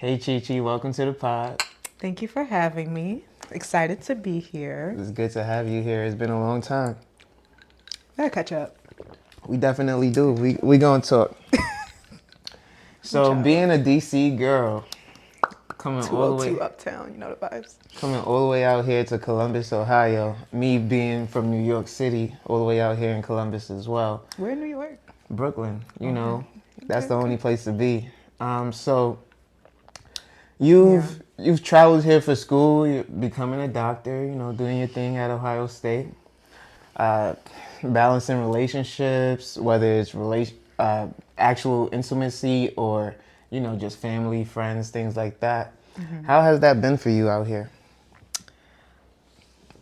Hey Chi Chi, welcome to the pod. Thank you for having me. Excited to be here. It's good to have you here. It's been a long time. Gotta catch up. We definitely do. We gonna talk. So being a DC girl, coming all the 202 way Uptown, you know the vibes. coming all the way out here to Columbus, Ohio. Me being from New York City, all the way out here in Columbus as well. We're in New York. Brooklyn, you Okay. know, that's Okay, the only okay. place to be. So you've traveled here for school, you're becoming a doctor, doing your thing at Ohio State. uh, Balancing relationships, whether it's actual intimacy or just family, friends, things like that. How has that been for you out here?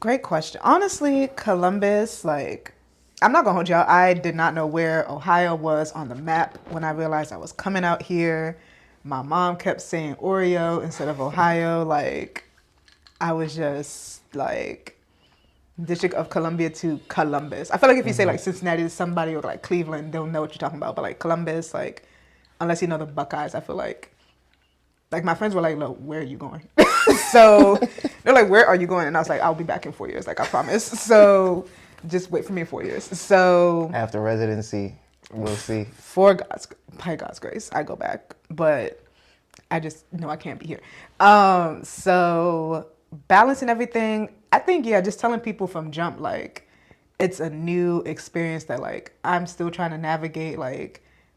Great question. Honestly, Columbus, I'm not gonna hold you out. I did not know where Ohio was on the map when I realized I was coming out here. My mom kept saying Oreo instead of Ohio. I was just District of Columbia to Columbus. I feel like if you say Cincinnati to somebody or Cleveland, they'll know what you're talking about. But Columbus, unless you know the Buckeyes, I feel like my friends were like, "Look, where are you going?" So they're like, "Where are you going?" And I was like, "I'll be back in 4 years, I promise." So just wait for me in 4 years. So After residency, we'll see. by God's grace, I go back, but I just know I can't be here. So balancing everything, I think just telling people from jump it's a new experience that I'm still trying to navigate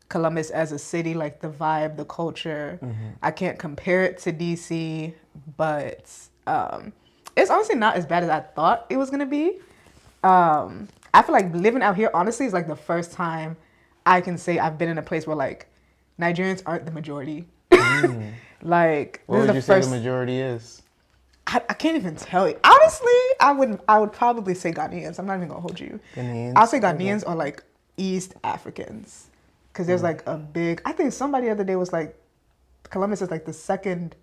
Columbus as a city, the vibe, the culture. I can't compare it to DC, but it's honestly not as bad as I thought it was gonna be. I feel like living out here honestly is the first time I can say I've been in a place where Nigerians aren't the majority. What This is would the you say the first. majority is? I can't even tell you. Honestly, I would probably say Ghanaians. I'm not even gonna hold you. Ghanaians? I'll say Okay. Ghanaians or East Africans, because there's a big. I think somebody the other day was Columbus is the second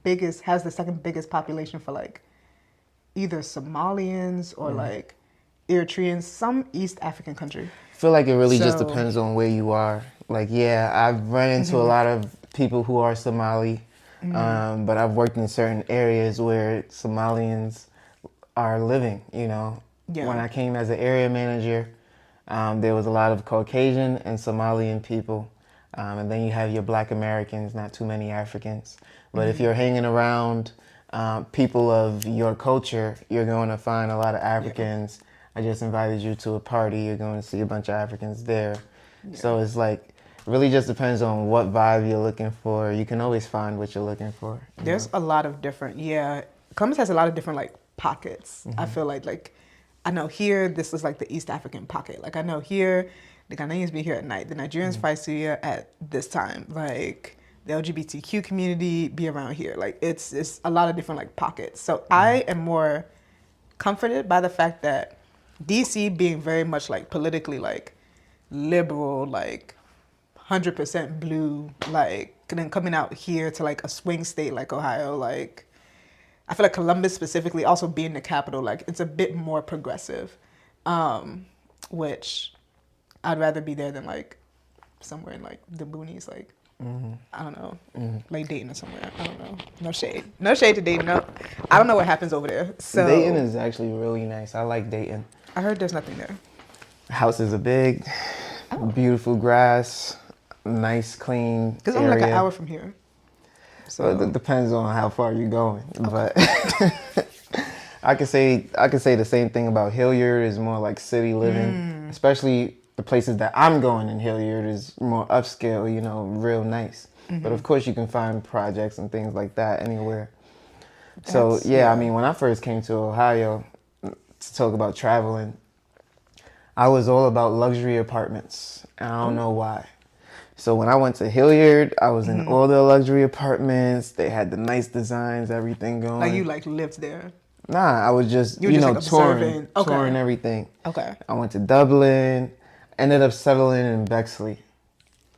biggest, has the second biggest population for either Somalians or Eritreans, some East African country. I feel like it really just So depends on where you are. Yeah, I've run into a lot of people who are Somali, but I've worked in certain areas where Somalians are living. When yeah, I came as an area manager, there was a lot of Caucasian and Somalian people, and then you have your Black Americans, not too many Africans. But if you're hanging around people of your culture, you're going to find a lot of Africans. I just invited you to a party. You're going to see a bunch of Africans there. yeah. So it's it really just depends on what vibe you're looking for. You can always find what you're looking for. There's a lot of different, Columbus has a lot of different pockets. I feel I know here this is the East African pocket. I know here the Ghanaians be here at night, the Nigerians fly here at this time. The LGBTQ community be around here. It's a lot of different pockets. So I am more comforted by the fact that DC being very much politically liberal, 100% blue, and then coming out here to a swing state like Ohio, I feel like Columbus specifically, also being the capital, it's a bit more progressive, which I'd rather be there than somewhere in the boonies, I don't know, Dayton or somewhere. I don't know. No shade to Dayton. No, I don't know what happens over there. So Dayton is actually really nice. I like Dayton. I heard there's nothing there. Houses are big, beautiful grass, nice, clean Because area. I'm an hour from here. So Well, it depends on how far you're going, but I could say the same thing about Hilliard. Is more city living, especially the places that I'm going in Hilliard is more upscale, real nice. But of course, you can find projects and things like that anywhere. So I mean, when I first came to Ohio to talk about traveling, I was all about luxury apartments. And I don't know why. So when I went to Hilliard, I was in all the luxury apartments. They had the nice designs, everything going. you lived there. Nah, I was just, You were just, touring, observing. Okay. touring everything. Okay. I went to Dublin, ended up settling in Bexley.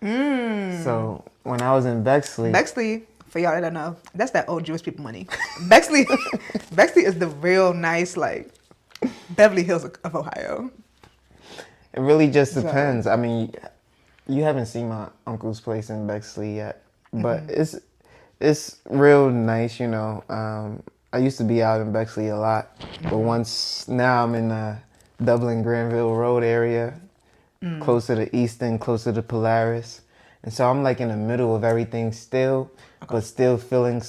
So when I was in Bexley, for y'all that don't know, that's that old Jewish people money. Bexley, Bexley is the real nice Beverly Hills of Ohio. it really just depends. I mean, you haven't seen my uncle's place in Bexley yet, but It's real nice, you know. I used to be out in Bexley a lot, but now I'm in the Dublin Granville Road area, closer to Easton, closer to Polaris, and so I'm like in the middle of everything still, but still feeling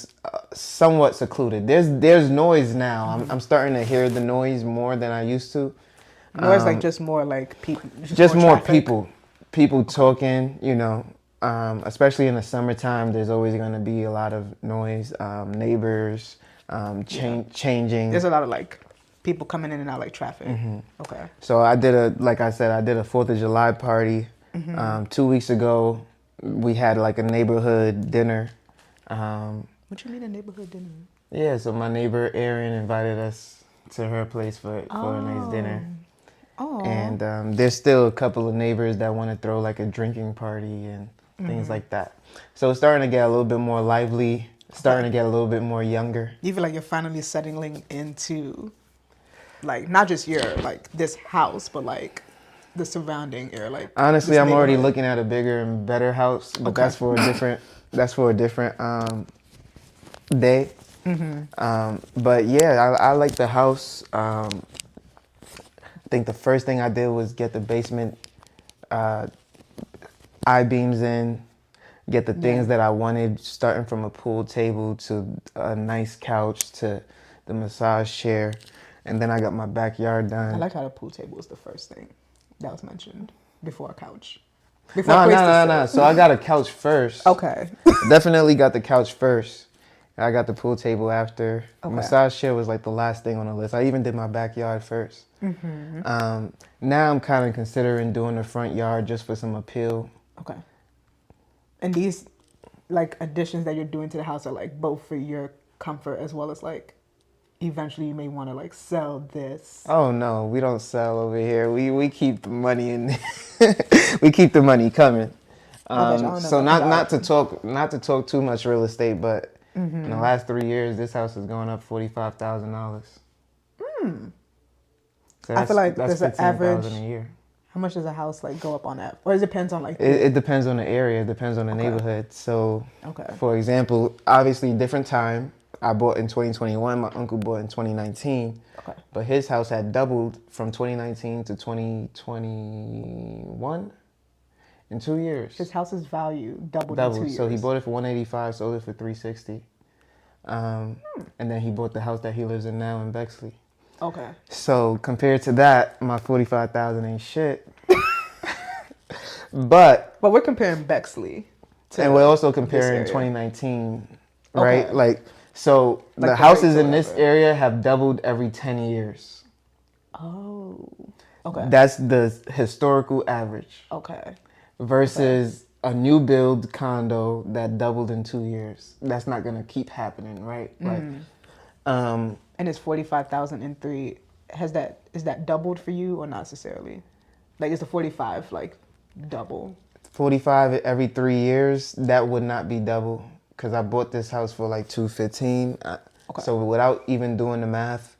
somewhat secluded. There's noise now. I'm starting to hear the noise more than I used to. Noise like just more like people, Just more traffic? people talking, you know. Especially in the summertime, there's always going to be a lot of noise, neighbors, changing. There's a lot of like people coming in and out like traffic. Okay. So like I said, I did a 4th of July party. 2 weeks ago, we had like a neighborhood dinner. What you mean a neighborhood dinner? Yeah, so my neighbor Erin invited us to her place for a nice dinner. Oh. And there's still a couple of neighbors that want to throw like a drinking party and things like that. So it's starting to get a little bit more lively, starting to get a little bit more younger. You feel like you're finally settling into, like, not just your like this house, but like the surrounding area. Like, Honestly, this I'm already neighborhood. looking at a bigger and better house, but Okay. that's for a different day. But yeah, I like the house. I think the first thing I did was get the basement I-beams in, get the things that I wanted, starting from a pool table to a nice couch to the massage chair. And then I got my backyard done. I like how the pool table was the first thing that was mentioned before a couch. No. Place to sit. So I got a couch first. Okay. Definitely got the couch first. I got the pool table after. Okay. Massage chair was like the last thing on the list. I even did my backyard first. Now I'm kind of considering doing the front yard just for some appeal. Okay. And these like additions that you're doing to the house are like both for your comfort as well as like eventually you may want to like sell this. Oh no, we don't sell over here. We keep the money in. We keep the money coming. So not to talk too much real estate, but in the last 3 years, this house has gone up $45,000. So I feel like that's there's an average. $15,000 a year. How much does a house like go up on that? Or it depends on like. It depends on the area. It depends on the neighborhood. So, for example, obviously different time. I bought in 2021. My uncle bought in 2019. Okay. But his house had doubled from 2019 to 2021 in 2 years. His house's value doubled in 2 years. So he bought it for 185, sold it for 360. And then he bought the house that he lives in now in Bexley. Okay. So compared to that, my 45,000 ain't shit. But we're comparing Bexley. And we're also comparing 2019, right? Okay. Like, so Like the the houses rates or in this whatever. area have doubled every 10 years. Oh. Okay. That's the historical average Okay. versus a new build condo that doubled in 2 years. That's not gonna keep happening, right? Like, And it's 45,000 in three. Is that doubled for you or not necessarily? Like, is the 45 like double? 45 every 3 years, that would not be double because I bought this house for like 215. Okay. So without even doing the math,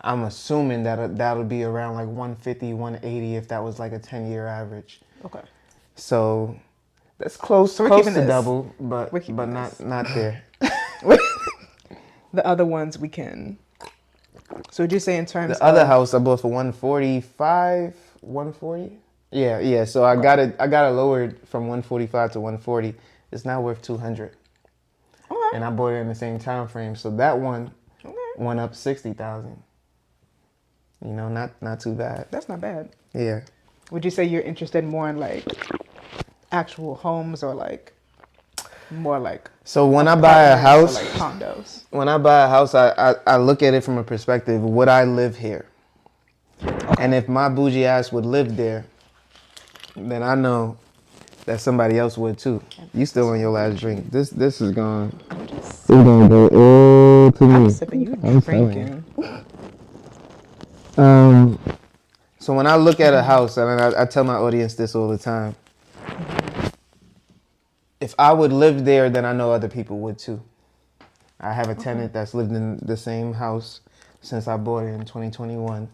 I'm assuming that that'll be around like 150, 180 if that was like a 10-year average. Okay. So that's close we're to keeping this. double, but We're keeping not there. The other ones we can. So would you say in terms The other of house I bought for 145, 140. Yeah. So I got it lowered from 145 to 140. It's now worth 200. Okay. And I bought it in the same time frame, so that one went up 60,000. You know, not too bad. That's not bad. Yeah. Would you say you're interested more in like actual homes or like more like So when I buy a house, or like condos? when I buy a house, I look at it from a perspective: would I live here? And if my bougie ass would live there, then I know that somebody else would too. You still on your last drink? This is going. It's gonna go all to me. I'm sipping. You drinking? So when I look at a house, and I tell my audience this all the time, if I would live there, then I know other people would too. I have a tenant that's lived in the same house since I bought it in 2021.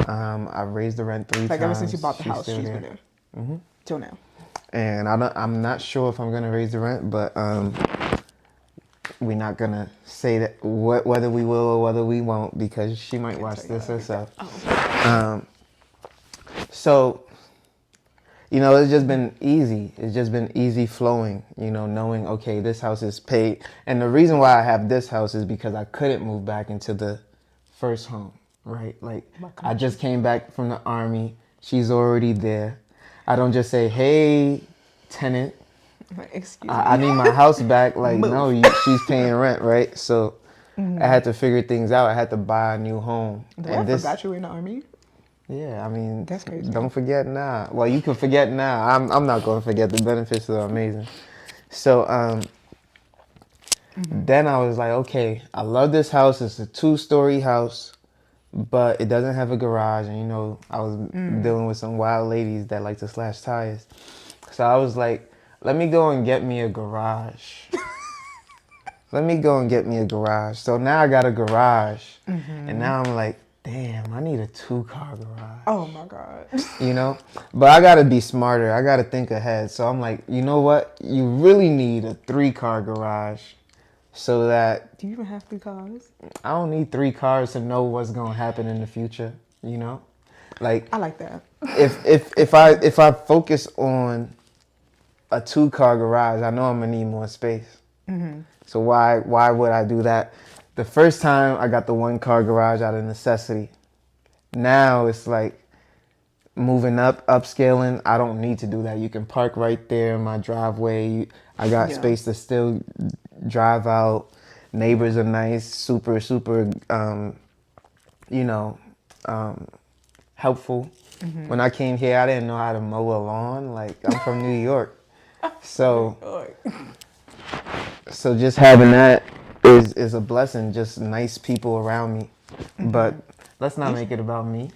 I've raised the rent 3 times. Like ever since you bought the She's house, still she's been there. Till now. And I'm not sure if I'm gonna raise the rent, but we're not gonna say that whether we will or whether we won't because she might watch this herself. So, you know, it's just been easy. It's just been easy flowing, you know, knowing, okay, this house is paid. And the reason why I have this house is because I couldn't move back into the first home, right? Like, I just came back from the Army. She's already there. I don't just say, hey, tenant, Excuse me. I need my house back. Like, Move. no, she's paying rent, right? So I had to figure things out. I had to buy a new home. I forgot you were in the Army. Yeah, I mean, That's crazy. don't forget now. Well, you can forget now. I'm not going to forget. The benefits are amazing. So then I was like, okay, I love this house. It's a 2-story house, but it doesn't have a garage. And, you know, I was dealing with some wild ladies that like to slash tires. So I was like, let me go and get me a garage. Let me go and get me a garage. So now I got a garage. And now I'm like, damn, I need a 2-car garage. Oh my God. You know? But I gotta be smarter. I gotta think ahead. So I'm like, you know what? You really need a 3-car garage so that Do you even have 3 cars? I don't need 3 cars to know what's gonna happen in the future, you know? Like I like that. if I focus on a 2-car garage, I know I'm gonna need more space. So why would I do that? The first time I got the 1-car garage out of necessity. Now it's like moving up, upscaling. I don't need to do that. You can park right there in my driveway. I got space to still drive out. Neighbors are nice, super, you know, helpful. When I came here, I didn't know how to mow a lawn. Like, I'm from New York. So just having that is a blessing. Just nice people around me. But let's not make it about me.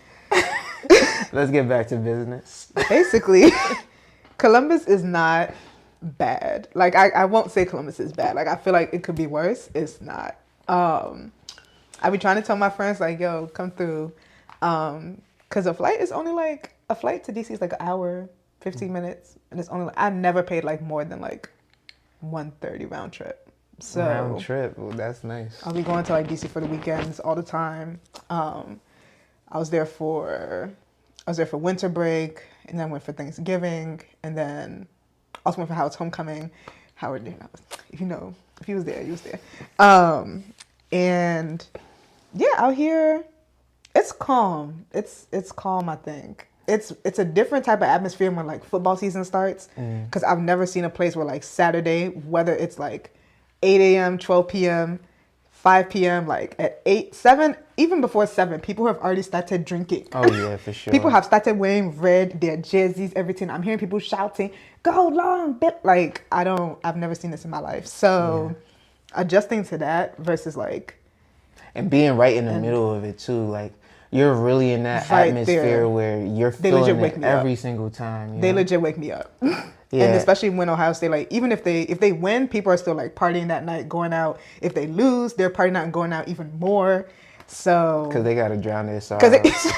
Let's get back to business. Basically, Columbus is not bad. Like, I won't say Columbus is bad. Like, I feel like it could be worse. It's not. I be trying to tell my friends, like, yo, come through. Because a flight to DC is like an hour, 15 minutes. And it's only, I never paid like more than like $130 round trip. So Round trip. Well, that's nice. I'll be going to like DC for the weekends all the time. I was there for winter break, and then went for Thanksgiving, and then also went for Howard's homecoming. Howard, if he was there, he was there. And yeah, out here, it's calm. It's calm, I think. It's a different type of atmosphere when like football season starts, because I've never seen a place where like Saturday, whether it's like 8 a.m., 12 p.m., 5 p.m., like at 8, 7, even before 7, people have already started drinking. Oh, yeah, for sure. People have started wearing red, their jerseys, everything. I'm hearing people shouting, "Go long, bit!" Like, I've never seen this in my life. So adjusting to that versus like... And being right in the middle of it too, like, you're really in that right atmosphere there. where you're They feeling legit wake it me up. every single time. They legit wake me up. Yeah. And especially when Ohio State, like, even if they win, people are still like partying that night, going out. If they lose, they're partying out and going out even more. So because they gotta drown their sorrows. because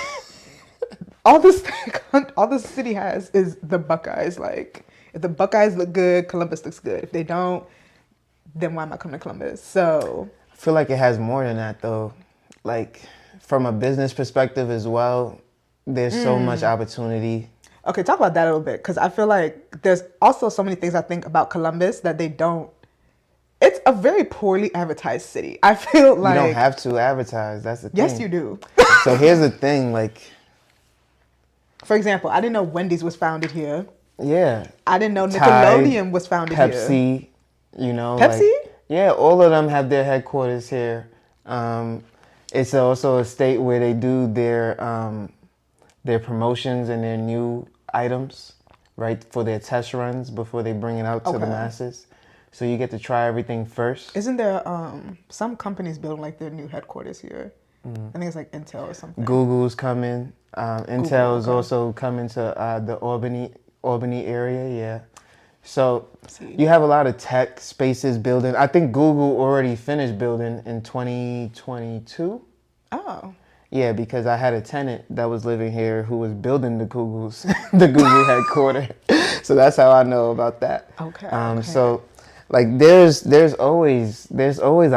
all the city has is the Buckeyes. Like, if the Buckeyes look good, Columbus looks good. If they don't, then why am I coming to Columbus? So I feel like it has more than that though. Like, from a business perspective as well, there's so much opportunity. okay, talk about that a little bit, because I feel like there's also so many things I think about Columbus that they don't. It's a very poorly advertised city. I feel like You don't have to advertise. That's the thing. yes, you do. So here's the thing, like, For example, I didn't know Wendy's was founded here. yeah. I didn't know Tide, Nickelodeon was founded here. Pepsi, you know. Pepsi? Like, yeah, all of them have their headquarters here. It's also a state where they do their promotions and their new items, right, for their test runs before they bring it out to the Okay. masses. So you get to try everything first. Isn't there some companies building like their new headquarters here? I think it's like Intel or something. Google's coming. Intel is okay. also coming to the Albany area, yeah. So See. you have a lot of tech spaces building. I think Google already finished building in 2022. Oh. Yeah, because I had a tenant that was living here who was building the Google headquarters. So that's how I know about that. Okay. So, Like there's always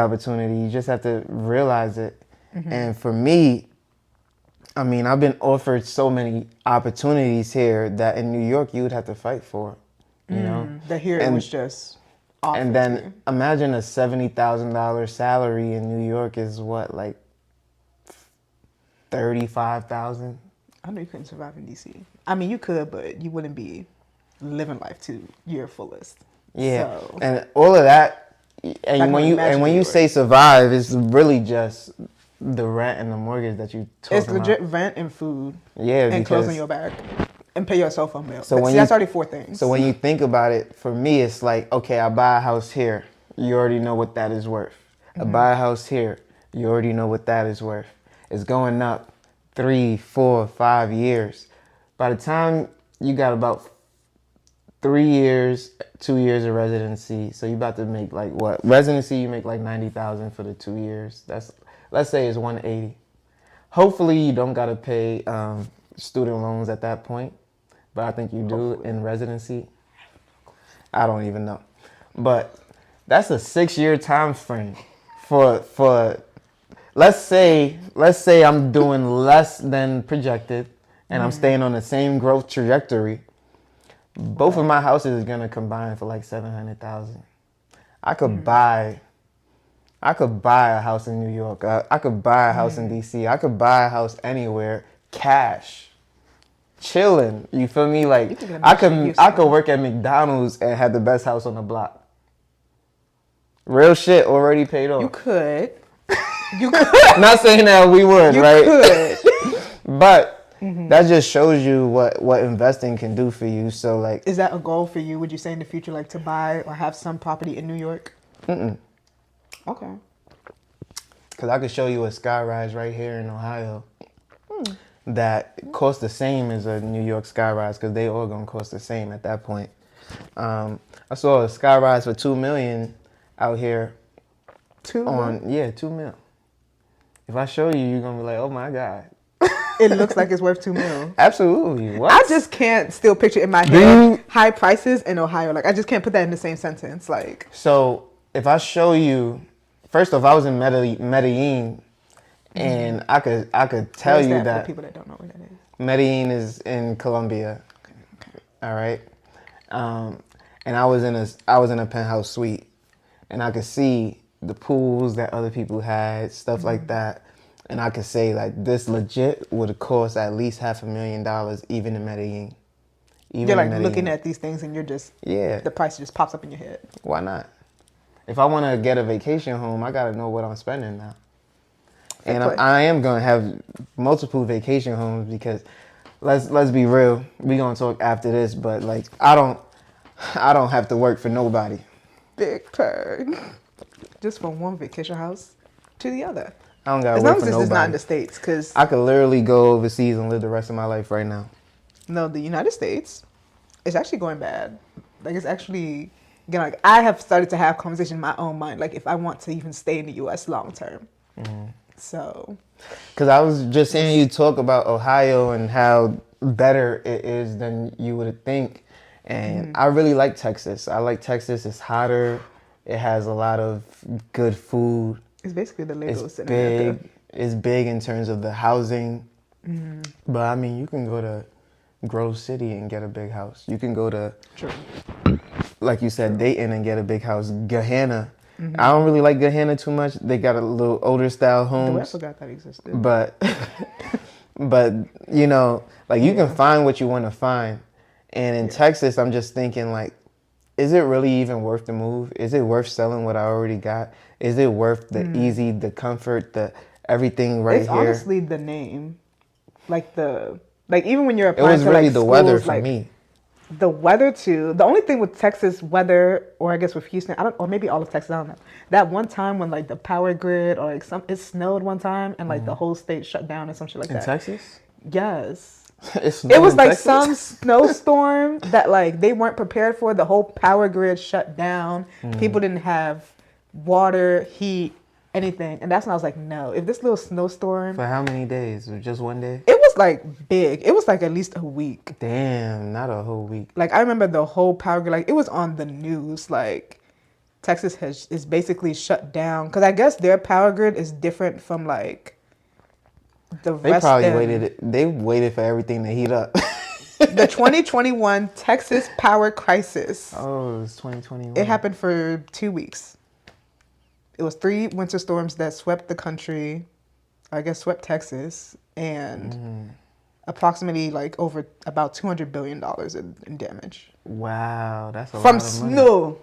opportunity. You just have to realize it. And for me, I mean, I've been offered so many opportunities here that in New York you would have to fight for, you know. That here it And was just offered and to then you. imagine a $70,000 salary in New York is what, like 35,000. I know you couldn't survive in DC. I mean, you could, but you wouldn't be living life to your fullest. Yeah, So, and all of that, I and can when imagine you New say York. survive, it's really just the rent and the mortgage that you It's talking legit about. rent and food Yeah, and clothes on because your back and pay your cell phone bill. so But when see, you that's already four things. so when you think about it, for me, it's like, okay, I buy a house here, you already know what that is worth. I buy a house here, you already know what that is worth. It's going up 3, 4, 5 years. By the time you got about 3 years, 2 years of residency, so you about to make like what? Residency, you make like 90,000 for the 2 years. That's, let's say it's 180. Hopefully you don't gotta pay student loans at that point, but I think you do in residency. I don't even know, but that's a 6-year time frame for let's say I'm doing less than projected and I'm staying on the same growth trajectory. Both of my houses is gonna combine for like 700,000. I could buy a house in New York. I could buy a house in DC. I could buy a house anywhere, cash, chilling. You feel me? Like You could get a I mansion in could Houston. work at McDonald's and have the best house on the block. Real shit, already paid off. You could. You could. Not saying that we would, You right? could. But that just shows you what investing can do for you. So like, Is that a goal for you? Would you say in the future, like to buy or have some property in New York? Okay. because I could show you a sky rise right here in Ohio that costs the same as a New York sky rise, because they all gonna cost the same at that point. I saw a sky rise for $2 million out here 2 on 2 mil. If I show you, you're gonna be like, oh my god. It looks like it's worth $2 million. Absolutely. What? I just can't still picture in my head high prices in Ohio. Like I just can't put that in the same sentence. Like So if I show you, first off, I was in Medellin, and I could tell where's you that for that people that don't know where that is. Medellin is in Colombia. All right, and I was in a penthouse suite, and I could see the pools that other people had, stuff like that, and I could say like this legit would have cost at least $500,000 even in Medellin. Even You're like in Medellin. looking at these things and you're just the price just pops up in your head. Why not? If I want to get a vacation home, I gotta know what I'm spending now. And I am gonna have multiple vacation homes, because let's be real. We gonna talk after this, but like I don't have to work for nobody. Big purr. Just from one vacation house to the other. I don't gotta As work long for as this is not in nobody. the States, because I could literally go overseas and live the rest of my life right now. no, the United States is actually going bad. Like it's actually, again, like I have started to have conversations in my own mind, like if I want to even stay in the U.S. long term. So, Because I was just hearing you talk about Ohio and how better it is than you would think. And I really like Texas. I like Texas. It's hotter. It has a lot of good food. it's basically the Lagos It's in big. America. It's big in terms of the housing. But I mean, you can go to Grove City and get a big house. You can go to, True. like you said, Dayton and get a big house. Gahanna. I don't really like Gahanna too much. They got a little older style The way I homes. forgot that existed. But but you know, like you can find what you want to find. And in Texas, I'm just thinking like, is it really even worth the move? Is it worth selling what I already got? Is it worth the easy, the comfort, the everything right It's here? honestly the name, like even when you're It applying was to really like the schools, weather for like, me. The weather too. The only thing with Texas weather, or I guess with Houston, or maybe all of Texas, I don't know. That one time when like the power grid or like it snowed one time and like the whole state shut down or some shit like In that. Texas? Yes. It was like some snowstorm that like they weren't prepared for. The whole power grid shut down. People didn't have water, heat, anything. And that's when I was like, no, if this little snowstorm. For how many days? Just one day? It was like big. It was like at least a week. Damn, not a whole week. Like I remember the whole power grid, like it was on the news, like Texas is basically shut down because I guess their power grid is different from like the They rest. probably waited for everything to heat up. The 2021 Texas power crisis. Oh, it was 2021. It happened for 2 weeks. It was 3 winter storms that swept the country, I guess swept Texas, and approximately like over about $200 billion in damage. Wow, that's a From lot of money. snow.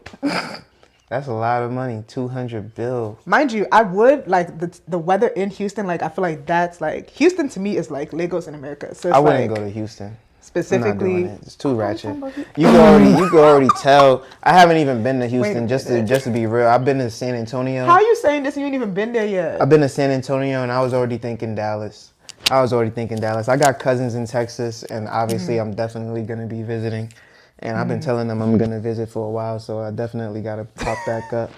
That's a lot of money, 200 bills. Mind you, I would like the weather in Houston. Like I feel like that's like Houston to me is like Lagos in America. So it's I wouldn't like, go to Houston. specifically. I'm not doing it. It's too ratchet. You can already tell. I haven't even been to Houston. Just to be real, I've been to San Antonio. How are you saying this and you ain't even been there yet? I've been to San Antonio and I was already thinking Dallas. I got cousins in Texas and obviously I'm definitely gonna be visiting. And I've been telling them I'm gonna visit for a while, so I definitely gotta pop back up.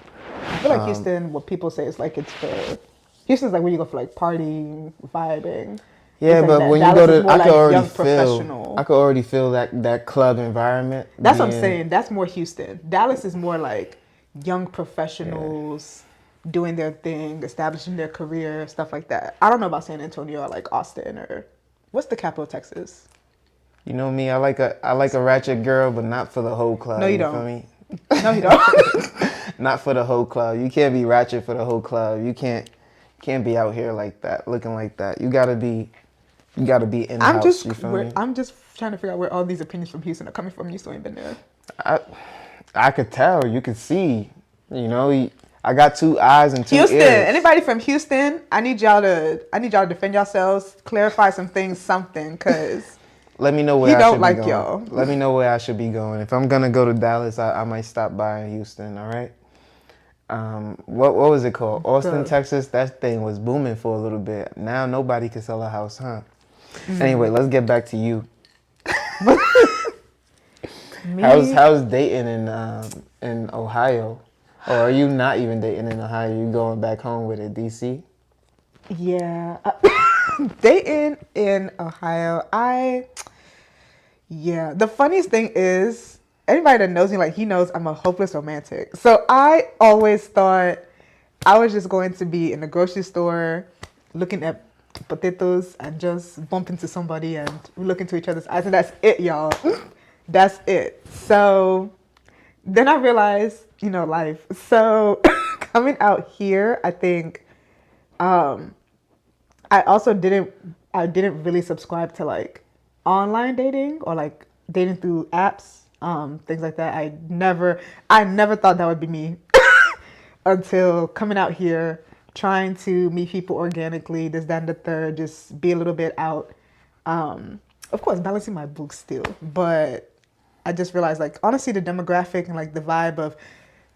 I feel like Houston, what people say is like it's for Houston's like where you go for like partying, vibing. Yeah, It's like but that. when Dallas you is go to, more I like could already young feel, professional. I could already feel that club environment. That's what I'm saying. That's more Houston. Dallas is more like young professionals doing their thing, establishing their career, stuff like that. I don't know about San Antonio or like Austin or what's the capital of Texas? You know me, I like a ratchet girl, but not for the whole club. No, you Feel don't. me? No, you don't. Not for the whole club. You can't be ratchet for the whole club. You can't be out here like that, looking like that. You gotta be in the house. You feel me? I'm just trying to figure out where all these opinions from Houston are coming from. You still ain't been there. I could tell. You could see. You know, I got 2 eyes and 2 Houston, ears. anybody from Houston? I need y'all to defend yourselves, clarify some things, something, cause Let me know where he I don't should like be going. y'all. Let me know where I should be going. If I'm gonna go to Dallas, I might stop by in Houston. All right. What was it called? Austin, Texas. That thing was booming for a little bit. Now nobody can sell a house, huh? Anyway, let's get back to you. How's dating in Ohio? Or are you not even dating in Ohio? You going back home with it, DC? Yeah, dating in Ohio. The funniest thing is, anybody that knows me, like he knows I'm a hopeless romantic. So I always thought I was just going to be in the grocery store looking at potatoes and just bump into somebody and we look into each other's eyes and that's it, y'all. That's it. So then I realized, life. So coming out here, I think I also didn't really subscribe to like online dating or like dating through apps, things like that. I never thought that would be me until coming out here, trying to meet people organically, this, that, and the third, just be a little bit out. Of course, balancing my books still, but I just realized like honestly the demographic and like the vibe of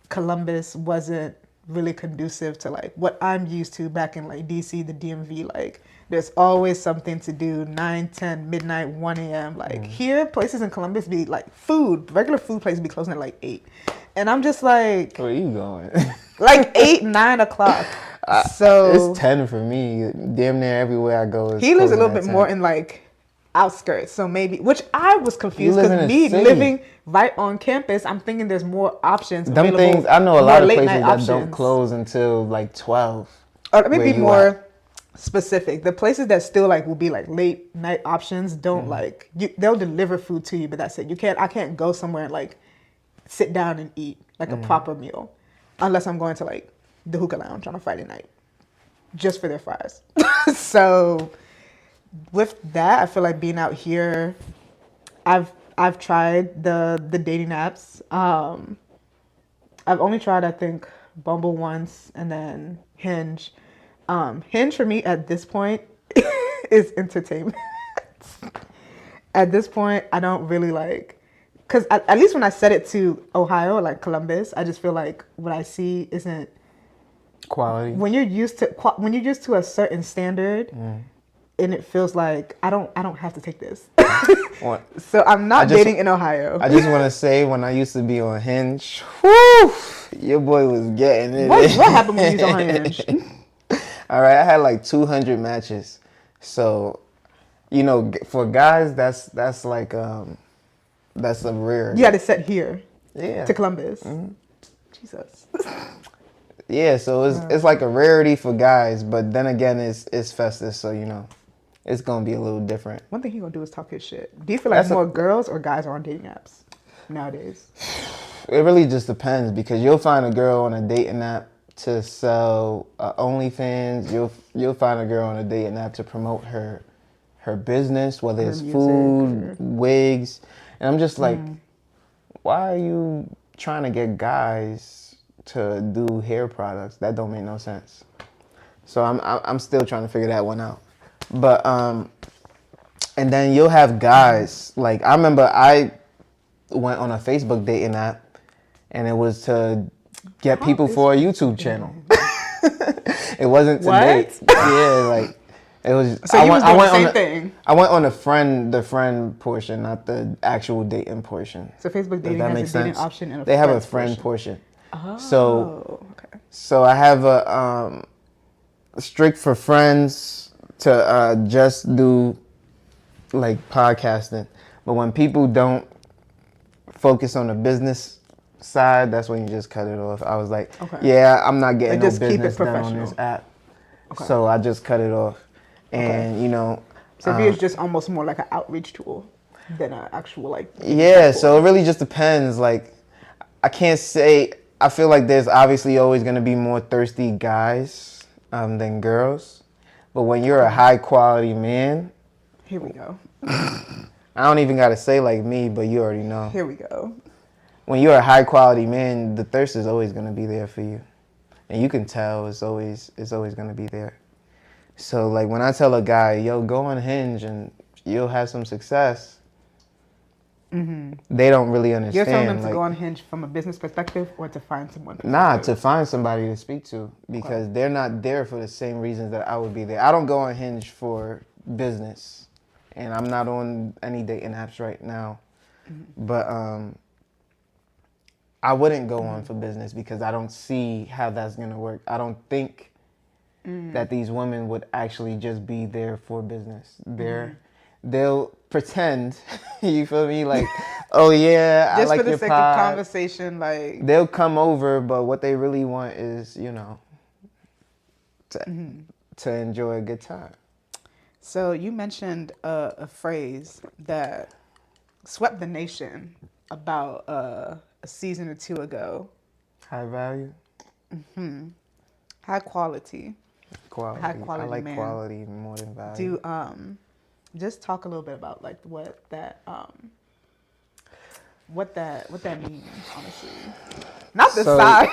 Columbus wasn't really conducive to like what I'm used to back in like DC, the DMV. Like there's always something to do, 9, 10, midnight, 1 a.m. Like here, places in Columbus be like regular food places be closing at like 8. And I'm just like, where are you going? like 8, 9 o'clock. So it's 10 for me. Damn near everywhere I go. He lives a little bit more in like outskirts, so maybe, which I was confused because me living right on campus, I'm thinking there's more options. Them things, I know a lot of places that don't close until like 12. Or let me be more specific. The places that still like will be like late night options don't like they'll deliver food to you, but that's it. I can't go somewhere and like sit down and eat like a proper meal unless I'm going to like the hookah lounge on a Friday night just for their fries. So with that, I feel like being out here, I've tried the dating apps. I've only tried, I think, Bumble once and then Hinge. Hinge for me at this point is entertainment. At this point, I don't really like, because at least when I set it to Ohio, like Columbus, I just feel like what I see isn't quality. When you're used to a certain standard. And it feels like I don't have to take this. So I'm not dating in Ohio. I just want to say, when I used to be on Hinge, whew, your boy was getting it. What happened when you was on Hinge? All right, I had like 200 matches. So, for guys, that's like that's a rare. You had to set here. Yeah. To Columbus. Jesus. Yeah, so it's like a rarity for guys, but then again, it's Festus, so it's gonna be a little different. One thing he gonna do is talk his shit. Do you feel like more girls or guys are on dating apps nowadays? It really just depends because you'll find a girl on a dating app to sell OnlyFans. You'll find a girl on a dating app to promote her business, whether it's food, wigs, and I'm just like, why are you trying to get guys to do hair products? That don't make no sense. So I'm still trying to figure that one out. But and then you'll have guys like I remember I went on a Facebook dating app, and it was to get people for a YouTube channel. It wasn't to date. Yeah, like it was. So I went the same thing. I went on the friend portion, not the actual dating portion. So Facebook dating has a dating option and they have a friend portion. Oh, So I have a strict for friends to just do like podcasting, but when people don't focus on the business side, that's when you just cut it off. I was like, yeah, I'm not getting no business done on this app. So I just cut it off. And, So it's just almost more like an outreach tool than an actual, like... Yeah, so it really just depends. Like, I can't say... I feel like there's obviously always going to be more thirsty guys than girls. But when you're a high-quality man... Here we go. I don't even got to say like me, but you already know. Here we go. When you're a high-quality man, the thirst is always going to be there for you. And you can tell it's always going to be there. So, like, when I tell a guy, yo, go on Hinge and you'll have some success, they don't really understand. You're telling them to go on Hinge from a business perspective or to find someone? To find somebody to speak to because they're not there for the same reasons that I would be there. I don't go on Hinge for business, and I'm not on any dating apps right now. But I wouldn't go on for business because I don't see how that's going to work. I don't think that these women would actually just be there for business. They'll pretend, you feel me? Like, oh yeah, I like your pod. Just for the sake of conversation, like... They'll come over, but what they really want is, to enjoy a good time. So you mentioned a phrase that swept the nation about a season or two ago. High value? High quality. High quality. I like man. Quality more than value. Just talk a little bit about like what that means, honestly. Not the side.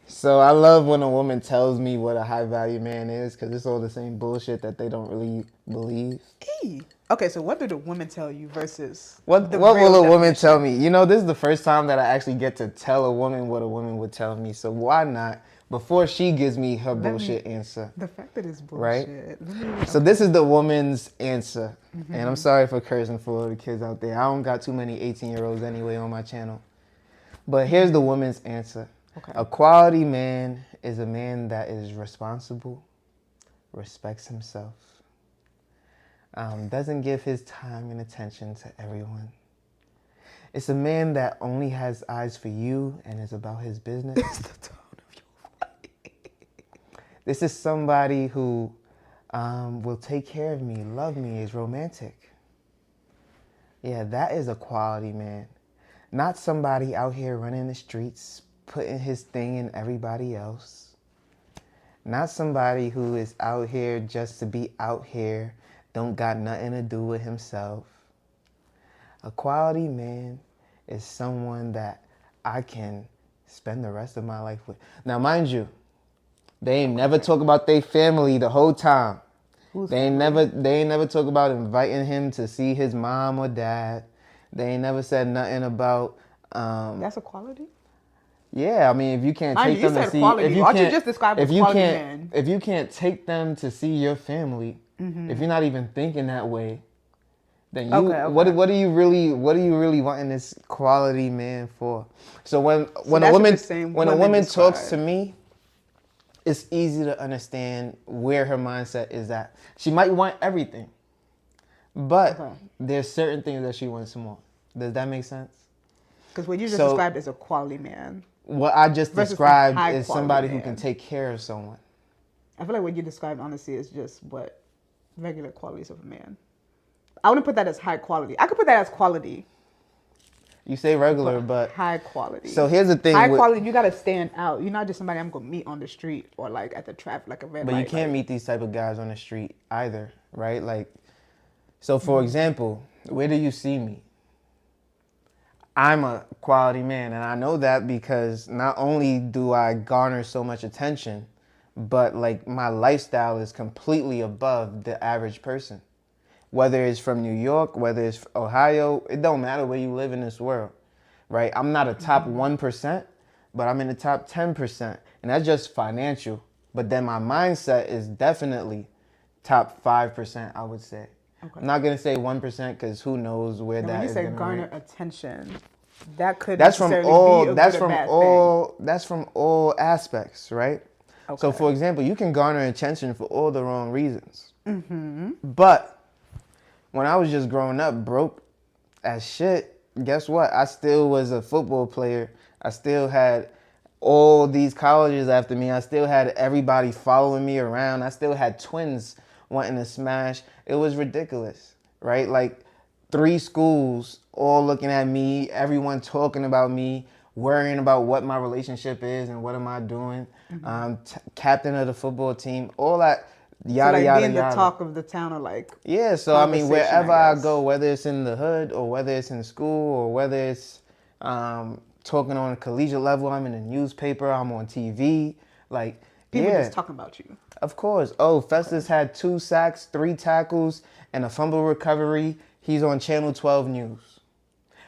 So I love when a woman tells me what a high value man is because it's all the same bullshit that they don't really believe. Hey. Okay, so what do the women tell you versus what will a woman tell me? This is the first time that I actually get to tell a woman what a woman would tell me. So why not? Before she gives me her bullshit answer. The fact that it's bullshit. Right? So this is the woman's answer. And I'm sorry for cursing for all the kids out there. I don't got too many 18-year-olds anyway on my channel. But here's the woman's answer. Okay. A quality man is a man that is responsible, respects himself, doesn't give his time and attention to everyone. It's a man that only has eyes for you and is about his business. This is somebody who will take care of me, love me, is romantic. Yeah, that is a quality man. Not somebody out here running the streets, putting his thing in everybody else. Not somebody who is out here just to be out here, don't got nothing to do with himself. A quality man is someone that I can spend the rest of my life with. Now, mind you, they ain't never talk about their family the whole time. They ain't never talk about inviting him to see his mom or dad. They ain't never said nothing about. That's a quality? Yeah, I mean, if you can't take them to see, if you can't take them to see your family, if you're not even thinking that way, then what are you really wanting this quality man for? So when a woman talks to me, it's easy to understand where her mindset is at. She might want everything, but there's certain things that she wants more. Does that make sense? Because what you just described is a quality man. What I just versus a described high is quality somebody who man. can take care of someone. I feel like what you described, honestly, is just what regular qualities of a man. I wouldn't put that as high quality. I could put that as quality, You say regular, but high quality. so here's the thing. High quality, you gotta stand out. You're not just somebody I'm gonna meet on the street or like at the traffic, like a red But light. you can't meet these type of guys on the street either, right? Like, so for example, where do you see me? I'm a quality man, and I know that because not only do I garner so much attention, but like my lifestyle is completely above the average person. Whether it's from New York, whether it's Ohio, it don't matter where you live in this world, right? I'm not a top 1%, but I'm in the top 10%, and that's just financial. But then my mindset is definitely top 5%, I would say. Okay. I'm not gonna say 1% because who knows where And that when you is say gonna garner rank. attention, that could That's from necessarily all. be a That's good or from bad all. That's from all aspects, right? Okay. So, for example, you can garner attention for all the wrong reasons. But when I was just growing up, broke as shit, guess what? I still was a football player. I still had all these colleges after me. I still had everybody following me around. I still had twins wanting to smash. It was ridiculous, right? Like 3 schools all looking at me, everyone talking about me, worrying about what my relationship is and what am I doing. Captain of the football team, all that, So yada like yada being yada. the talk of the town, or like Yeah, so I mean, wherever I guess. go, whether it's in the hood or whether it's in school or whether it's talking on a collegiate level, I'm in a newspaper, I'm on TV, like People yeah, just talking about you. of course. Oh, Festus had 2 sacks, 3 tackles, and a fumble recovery. He's on Channel 12 News.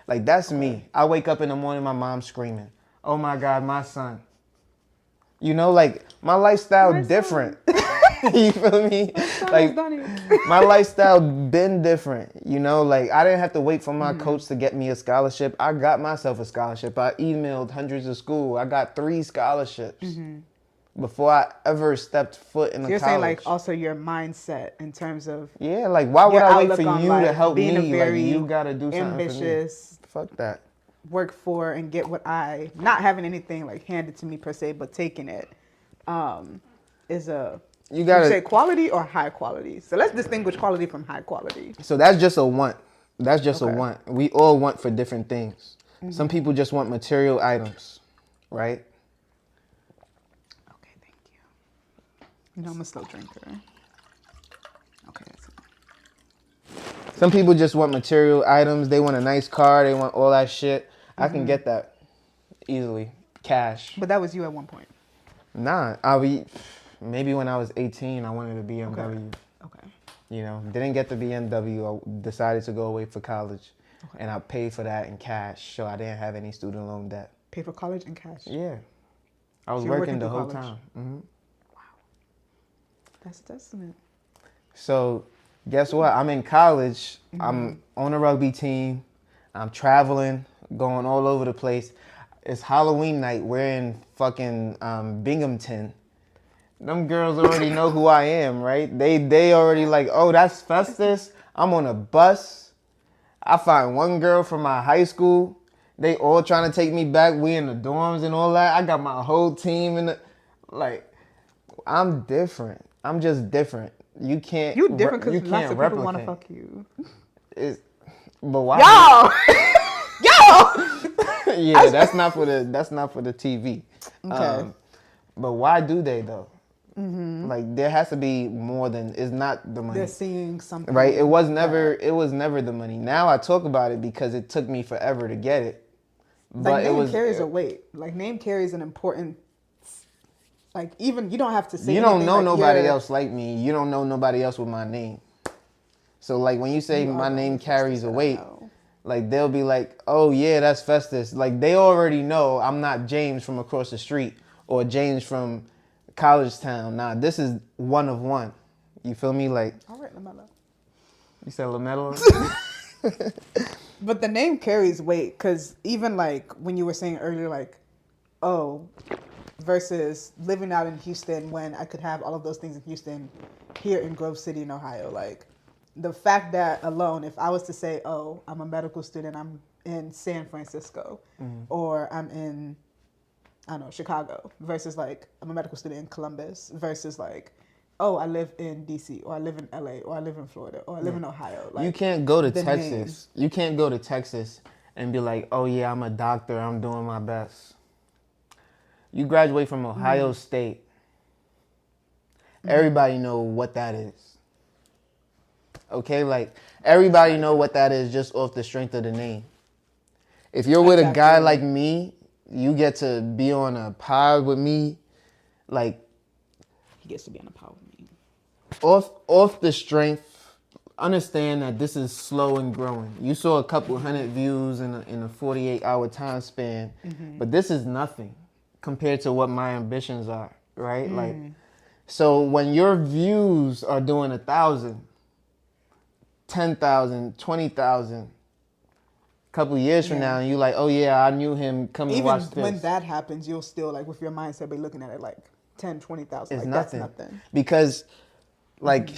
Like that's me. I wake up in the morning, my mom's screaming, "Oh my God, my son!" You know, like my lifestyle My son. different. You feel me? Like Donnie. my lifestyle been different. You know, like I didn't have to wait for my coach to get me a scholarship. I got myself a scholarship. I emailed hundreds of schools. I got 3 scholarships before I ever stepped foot in a You're college. saying like also your mindset in terms of Yeah, like why would your I wait for outlook on you to life, help being a me? Like very you gotta do something ambitious, for me. Fuck that. work for and get what I, not having anything like handed to me per se, but taking it, is a, You gotta say quality or high quality. So let's distinguish quality from high quality. So that's just a want. That's just a Okay. want. We all want for different things. Some people just want material items, right? Okay, thank you. You know I'm a slow drinker. Okay, that's it. Some people just want material items. They want a nice car. They want all that shit. I can get that easily. Cash. But that was you at one point. Nah, maybe when I was 18, I wanted a BMW. Okay. You know, didn't get the BMW. I decided to go away for college. Okay. And I paid for that in cash, so I didn't have any student loan debt. Pay for college in cash. Yeah. I was So you were working the through whole college? time. hmm That's a testament. So, guess what? I'm in college. I'm on a rugby team. I'm traveling, going all over the place. It's Halloween night. We're in fucking Binghamton. Them girls already know who I am, right? They already like, oh, that's Festus. I'm on a bus. I find one girl from my high school. They all trying to take me back. We in the dorms and all that. I got my whole team in the, like, I'm different. I'm just different. You can't. You different you because lots can't of people want to replicate. fuck you. But why? Yo! Yeah, that's not for the TV. Okay. But why do they though? Like there has to be more than, it's not the money. They're seeing something. Right? It was never the money. Now I talk about it because it took me forever to get it. But Like it name was carries a weight. Like name carries an important. Like even you don't have to say. you don't anything, know like, nobody you're- else like me. You don't know nobody else with my name. So like when you say You are my the name only carries Festus a that I weight, know. like they'll be like, oh yeah, that's Festus. Like they already know I'm not James from across the street or James from College Town. Nah, this is one of one. You feel me? Like All right, Lamella. you said LaMelo. But the name carries weight because even like when you were saying earlier, like, oh, versus living out in Houston when I could have all of those things in Houston, here in Grove City in Ohio, like the fact that alone, if I was to say, oh, I'm a medical student, I'm in San Francisco, or I'm in I don't know, Chicago versus like I'm a medical student in Columbus versus like, oh, I live in DC or I live in LA or I live in Florida or I live in Ohio. Like, you can't go to the Texas. name. You can't go to Texas and be like, oh yeah, I'm a doctor. I'm doing my best. You graduate from Ohio State. Everybody know what that is. Okay, like everybody know what that is just off the strength of the name. If you're with a guy Exactly. like me, you get to be on a pod with me, like He gets to be on a power with me. off the strength. Understand that this is slow and growing. You saw a couple hundred views in a 48-hour time span, but this is nothing compared to what my ambitions are, right? Like, so when your views are doing 1,000, 10,000, 20,000, couple years from now, and you like, oh yeah, I knew him. Come and Even watch this. when that happens, you'll still like with your mindset be looking at it like 10, 20,000. It's Like nothing. that's nothing. Because, like,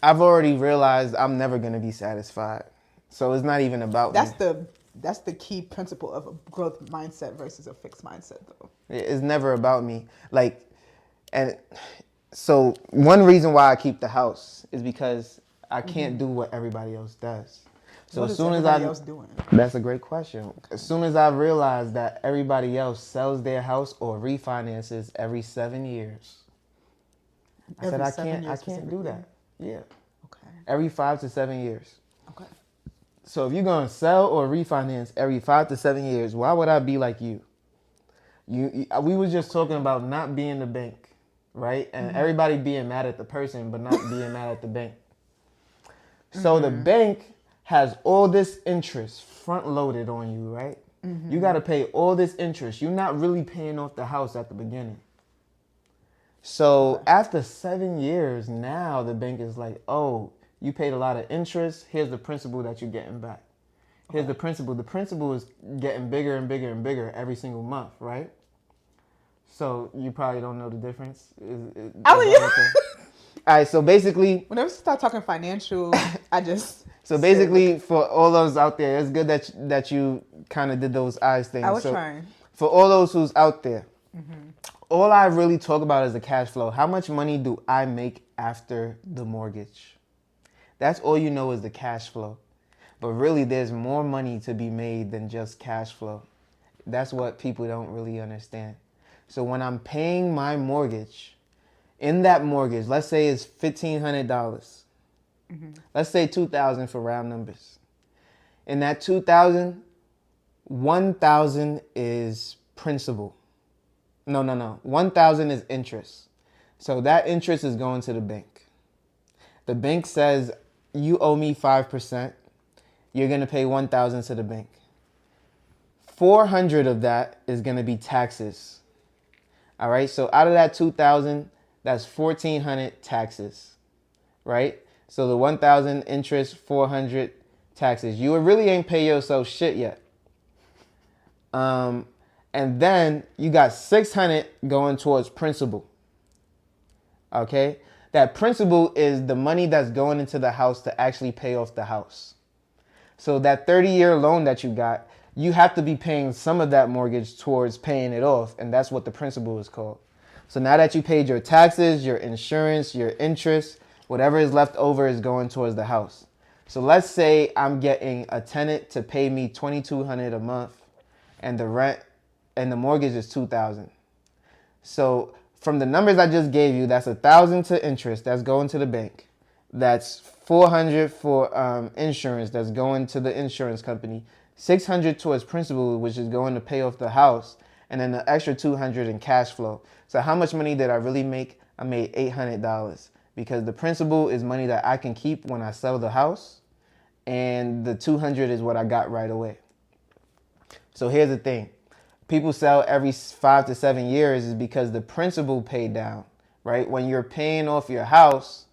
I've already realized I'm never gonna be satisfied. So it's not even about me. That's the key principle of a growth mindset versus a fixed mindset, though. It's never about me. Like, and so one reason why I keep the house is because I can't do what everybody else does. So What as is soon as everybody I, else doing? that's a great question. As soon as I realize that everybody else sells their house or refinances every 7 years, I said Every I 7 can't years do that. Yeah, Okay. every 5 to 7 years. Okay. So if you're gonna sell or refinance every 5 to 7 years, why would I be like you? We was just talking about not being the bank, right? And everybody being mad at the person, but not being mad at the bank. So the bank has all this interest front loaded on you, right? You got to pay all this interest. You're not really paying off the house at the beginning. So after 7 years, now the bank is like, oh, you paid a lot of interest. Here's the principal that you're getting back. Here's the principal. The principal is getting bigger and bigger and bigger every single month, right? So you probably don't know the difference. I would- that okay? All right, so basically, Whenever you start talking financial, I just so say, basically, for all those out there, it's good that you kind of did those eyes things. I was So trying. for all those who's out there, all I really talk about is the cash flow. How much money do I make after the mortgage? That's all you know is the cash flow. But really, there's more money to be made than just cash flow. That's what people don't really understand. So when I'm paying my mortgage, in that mortgage, let's say it's $1,500. Let's say $2,000 for round numbers. In that $2,000, $1,000 is principal. No. $1,000 is interest. So that interest is going to the bank. The bank says you owe me 5%. You're gonna pay $1,000 to the bank. 400 of that is gonna be taxes. All right. So out of that 2,000, that's 1,400 taxes, right? So the 1,000 interest, 400 taxes. You really ain't pay yourself shit yet. And then you got 600 going towards principal. Okay? That principal is the money that's going into the house to actually pay off the house. So that 30-year loan that you got, you have to be paying some of that mortgage towards paying it off, and that's what the principal is called. So now that you paid your taxes, your insurance, your interest, whatever is left over is going towards the house. So let's say I'm getting a tenant to pay me $2,200 a month, and the rent and the mortgage is $2,000. So from the numbers I just gave you, that's $1,000 to interest that's going to the bank. That's $400 for insurance that's going to the insurance company. $600 towards principal, which is going to pay off the house, and then the extra $200 in cash flow. So how much money did I really make? I made $800 because the principal is money that I can keep when I sell the house, and the $200 is what I got right away. So here's the thing. People sell every 5 to 7 years is because the principal paid down, right? When you're paying off your house,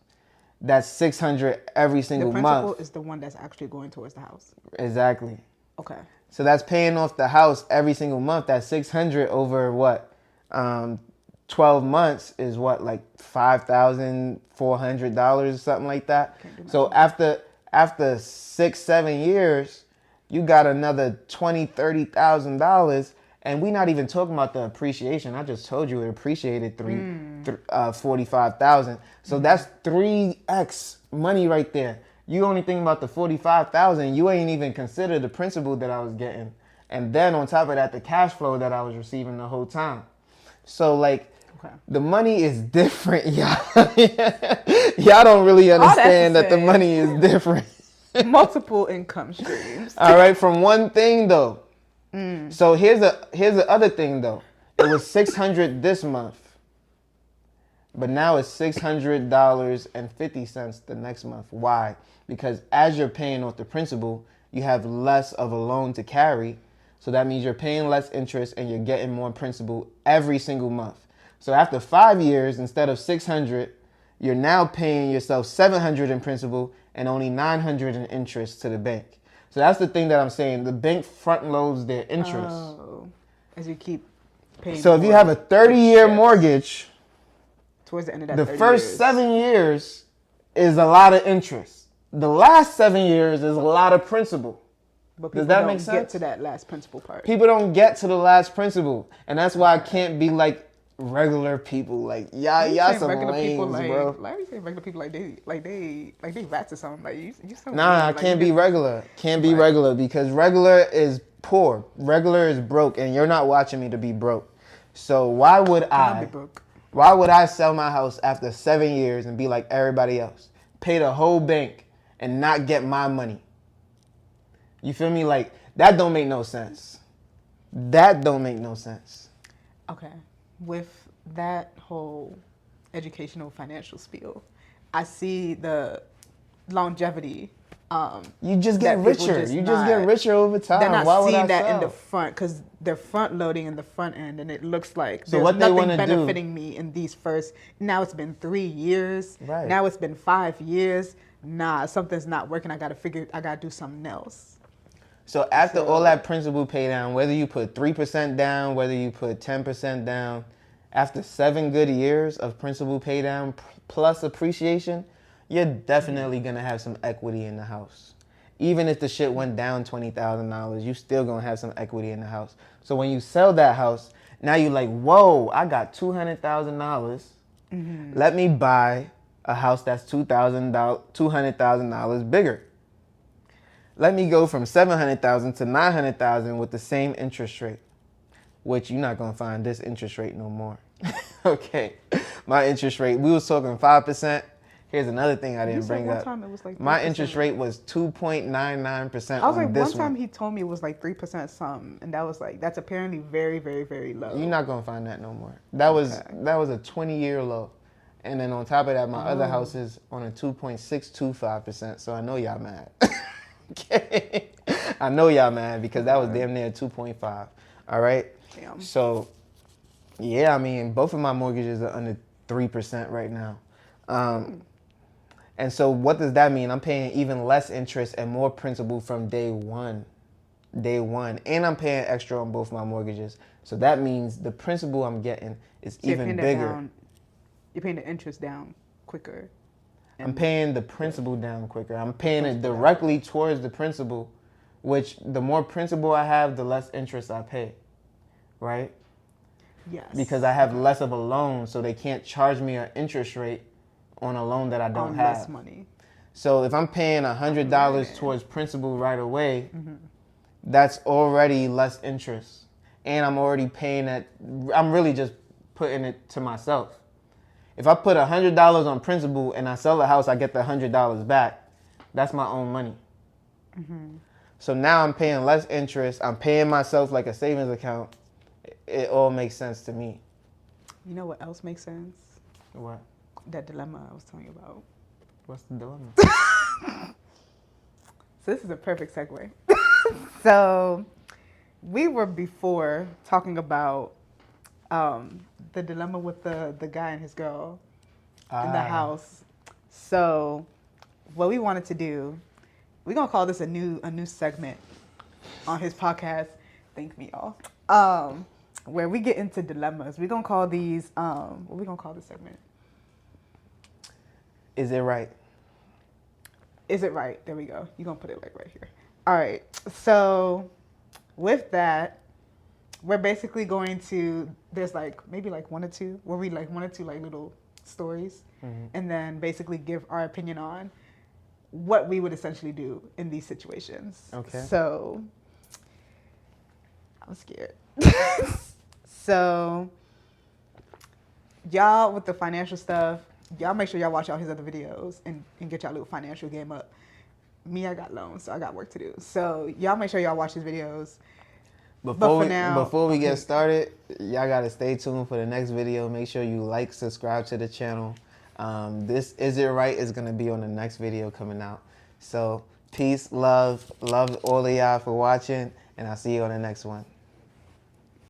that's $600 every single month. The principal is the one that's actually going towards the house. Exactly. Okay. So that's paying off the house every single month. That's $600 over what? 12 months is what, like $5,400, something like that. So after 6-7 years, you got another $20,000-$30,000, And we not even talking about the appreciation. I just told you it appreciated 45,000. So that's 3x money right there. You only think about the 45,000. You ain't even consider the principal that I was getting, and then on top of that, the cash flow that I was receiving the whole time. So like, the money is different, y'all. Y'all don't really understand that the money is different. Multiple income streams. All right, from one thing though. So here's the other thing though. It was $600 this month, but now it's $600.50 the next month. Why? Because as you're paying off the principal, you have less of a loan to carry. So that means you're paying less interest and you're getting more principal every single month. So after 5 years, instead of $600, you're now paying yourself $700 in principal and only $900 in interest to the bank. So that's the thing that I'm saying. The bank front loads their interest. Oh, as you keep paying. So if you have a 30-year mortgage, towards the end of that, the first 7 years is a lot of interest. The last 7 years is a lot of principal. But does that make sense? Get to that last principal part. People don't get to the last principal, and that's why I can't be like regular people. Like y'all some lames, bro. Larry say regular people like they rats or something. Like you so nah, I can't be regular. Can't be regular because regular is poor. Regular is broke, and you're not watching me to be broke. So why would I? Why would I sell my house after 7 years and be like everybody else? Pay the whole bank and not get my money. You feel me? Like, that don't make no sense. That don't make no sense. Okay. With that whole educational financial spiel, I see the longevity. You just get richer. You just get richer over time. They're not Why would seeing I that sell? in the front because they're front loading in the front end, and it looks like so there's what they nothing wanna benefiting me in these first. Now it's been 3 years. Right. Now it's been 5 years. Nah, something's not working. I gotta do something else. So after all that principal pay down, whether you put 3% down, whether you put 10% down, after 7 good years of principal pay down plus appreciation, you're definitely gonna have some equity in the house. Even if the shit went down $20,000, you still gonna have some equity in the house. So when you sell that house, now you're like, whoa, I got $200,000. Let me buy a house that's $200,000 bigger. Let me go from $700,000 to $900,000 with the same interest rate, which you're not gonna find this interest rate no more. Okay, my interest rate, we was talking 5%. Here's another thing I didn't bring up. Time it was like my interest rate was 2.99%. I was like, this one time he told me it was like 3% something, and that was like, that's apparently very, very, very low. You're not gonna find that no more. That was a 20-year low, and then on top of that, my other house is on a 2.625%. So I know y'all mad. Okay, I know y'all mad because that was damn near 2.5. All right. Damn. So yeah, I mean, both of my mortgages are under 3% right now. And so what does that mean? I'm paying even less interest and more principal from day one. And I'm paying extra on both my mortgages. So that means the principal I'm getting is even bigger. You're paying the interest down quicker. I'm paying the principal down quicker. I'm paying it directly towards the principal, which the more principal I have, the less interest I pay, right? Yes. Because I have less of a loan, so they can't charge me an interest rate on a loan that I don't have. Less money. So if I'm paying $100 towards principal right away, that's already less interest. And I'm already paying that. I'm really just putting it to myself. If I put $100 on principal and I sell the house, I get the $100 back. That's my own money. So now I'm paying less interest. I'm paying myself like a savings account. It all makes sense to me. You know what else makes sense? What? That dilemma I was telling you about. What's the dilemma? So this is a perfect segue. So we were before talking about the dilemma with the guy and his girl in the house. So what we wanted to do, we're gonna call this a new segment on his podcast. Thank me, y'all. Where we get into dilemmas. We're gonna call these what we gonna call this segment? Is it right? Is it right? There we go. You're gonna put it like right here. All right. So with that, we're basically going to, there's like maybe like one or two, we'll read like one or two like little stories, and then basically give our opinion on what we would essentially do in these situations. Okay. So I'm scared. So y'all with the financial stuff, y'all make sure y'all watch all his other videos and get y'all little financial game up. Me, I got loans, so I got work to do. So y'all make sure y'all watch his videos. Before we get started, y'all gotta stay tuned for the next video. Make sure you like, subscribe to the channel. This Is It Right is gonna be on the next video coming out. So peace, love all of y'all for watching, and I'll see you on the next one.